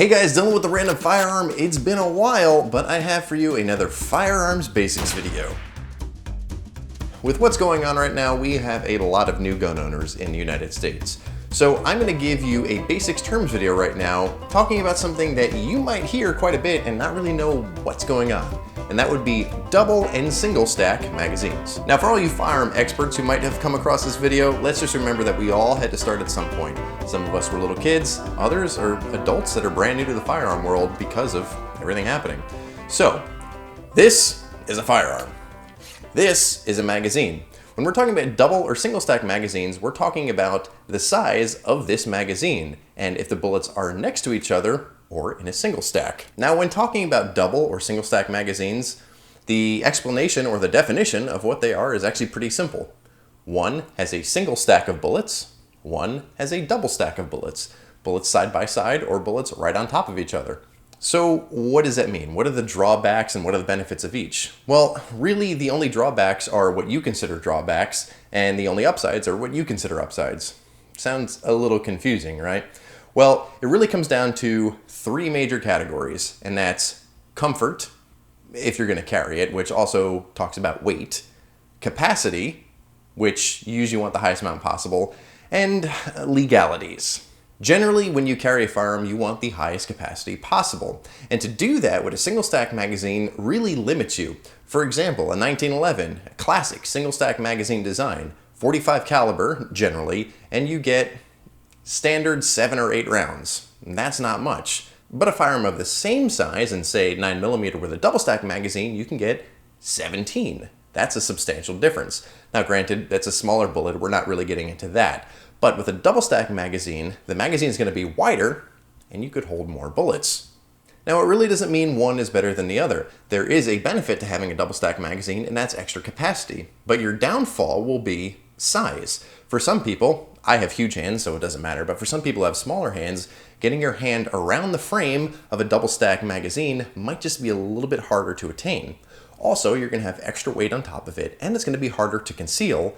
Hey guys, Dylan with the Random Firearm. It's been a while, but I have for you another firearms basics video. With what's going on right now, we have a lot of new gun owners in the United States. So I'm going to give you a basics terms video right now, talking about something that you might hear quite a bit and not really know what's going on. And that would be double and single stack magazines. Now for all you firearm experts who might have come across this video, let's just remember that we all had to start at some point. Some of us were little kids, others are adults that are brand new to the firearm world because of everything happening. So, this is a firearm. This is a magazine. When we're talking about double or single stack magazines, we're talking about the size of this magazine and if the bullets are next to each other or in a single stack. Now, when talking about double or single stack magazines, the explanation or the definition of what they are is actually pretty simple. One has a single stack of bullets, one has a double stack of bullets. Bullets side by side or bullets right on top of each other. So what does that mean? What are the drawbacks and what are the benefits of each? Well, really the only drawbacks are what you consider drawbacks and the only upsides are what you consider upsides. Sounds a little confusing, right? Well, it really comes down to three major categories, and that's comfort, if you're going to carry it, which also talks about weight, capacity, which you usually want the highest amount possible, and legalities. Generally, when you carry a firearm, you want the highest capacity possible. And to do that with a single stack magazine really limits you. For example, a 1911, a classic single stack magazine design, 45 caliber generally, and you get standard 7 or 8 rounds. That's not much. But a firearm of the same size and say 9mm with a double stack magazine, you can get 17. That's a substantial difference. Now granted, that's a smaller bullet, we're not really getting into that. But with a double stack magazine, the magazine is going to be wider and you could hold more bullets. Now it really doesn't mean one is better than the other. There is a benefit to having a double stack magazine and that's extra capacity. But your downfall will be size. For some people, I have huge hands so it doesn't matter, but for some people who have smaller hands, getting your hand around the frame of a double stack magazine might just be a little bit harder to attain. Also, you're going to have extra weight on top of it and it's going to be harder to conceal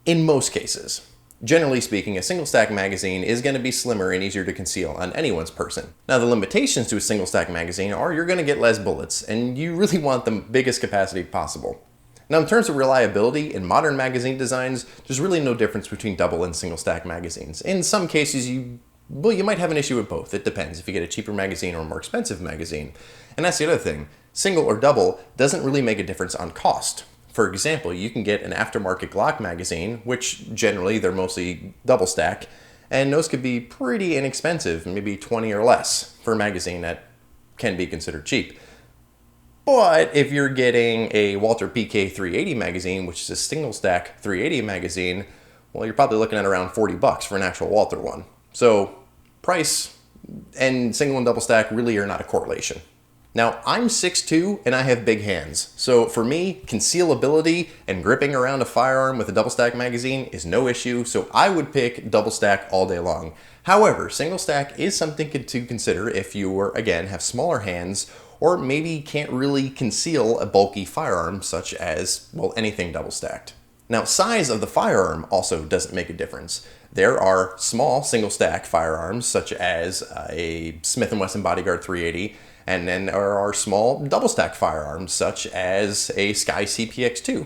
in most cases. Generally speaking, a single stack magazine is going to be slimmer and easier to conceal on anyone's person. Now the limitations to a single stack magazine are you're going to get less bullets and you really want the biggest capacity possible. Now in terms of reliability, in modern magazine designs, there's really no difference between double and single stack magazines. In some cases you might have an issue with both. It depends if you get a cheaper magazine or a more expensive magazine. And that's the other thing. Single or double doesn't really make a difference on cost. For example, you can get an aftermarket Glock magazine, which generally they're mostly double stack, and those could be pretty inexpensive, maybe 20 or less for a magazine that can be considered cheap. But if you're getting a Walther PK 380 magazine, which is a single stack 380 magazine, well, you're probably looking at around $40 for an actual Walther one. So price and single and double stack really are not a correlation. Now, I'm 6'2", and I have big hands. So for me, concealability and gripping around a firearm with a double stack magazine is no issue, so I would pick double stack all day long. However, single stack is something to consider if you again, have smaller hands or maybe can't really conceal a bulky firearm such as, well, anything double stacked. Now, size of the firearm also doesn't make a difference. There are small single stack firearms such as a Smith & Wesson Bodyguard 380, and then there are small double stack firearms such as a Sky CPX2.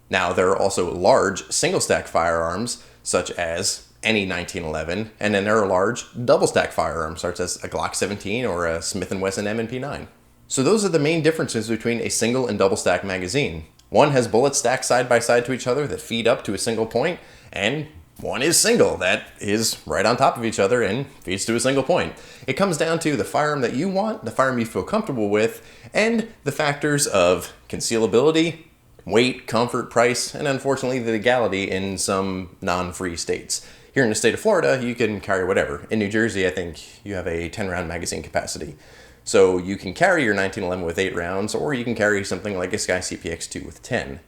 Now there are also large single stack firearms such as any 1911, and then there are large double stack firearms such as a Glock 17 or a Smith & Wesson M&P 9. So those are the main differences between a single and double stack magazine. One has bullets stacked side by side to each other that feed up to a single point, and one is single that is right on top of each other and feeds to a single point. It comes down to the firearm that you want, the firearm you feel comfortable with, and the factors of concealability, weight, comfort, price, and unfortunately the legality in some non-free states. Here in the state of Florida, you can carry whatever. In New Jersey, I think you have a 10-round magazine capacity. So you can carry your 1911 with 8 rounds, or you can carry something like a Sky CPX2 with 10.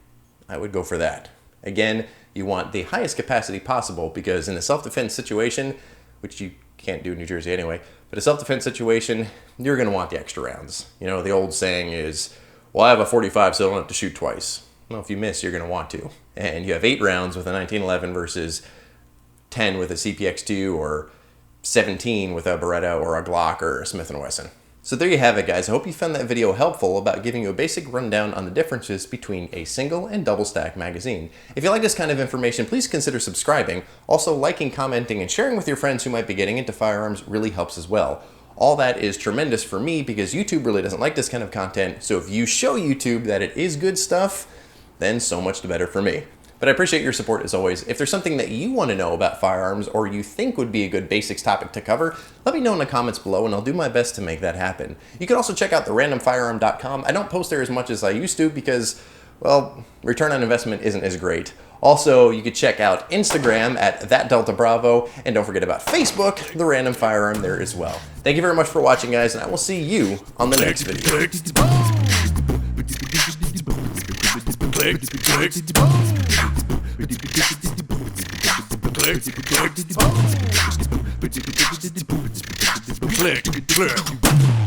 I would go for that. Again, you want the highest capacity possible because in a self-defense situation, which you can't do in New Jersey anyway, but a self-defense situation, you're going to want the extra rounds. You know, the old saying is, well, I have a 45 so I don't have to shoot twice. Well, if you miss, you're going to want to. And you have 8 rounds with a 1911 versus 10 with a CPX2 or 17 with a Beretta or a Glock or a Smith & Wesson. So there you have it, guys. I hope you found that video helpful about giving you a basic rundown on the differences between a single and double stack magazine. If you like this kind of information, please consider subscribing. Also, liking, commenting, and sharing with your friends who might be getting into firearms really helps as well. All that is tremendous for me because YouTube really doesn't like this kind of content, so if you show YouTube that it is good stuff, then so much the better for me. But I appreciate your support as always. If there's something that you want to know about firearms or you think would be a good basics topic to cover, let me know in the comments below and I'll do my best to make that happen. You can also check out the randomfirearm.com. I don't post there as much as I used to because, well, return on investment isn't as great. Also, you could check out Instagram at @ThatDeltaBravo, and don't forget about Facebook, the Random Firearm there as well. Thank you very much for watching, guys, and I will see you on the next video. Click.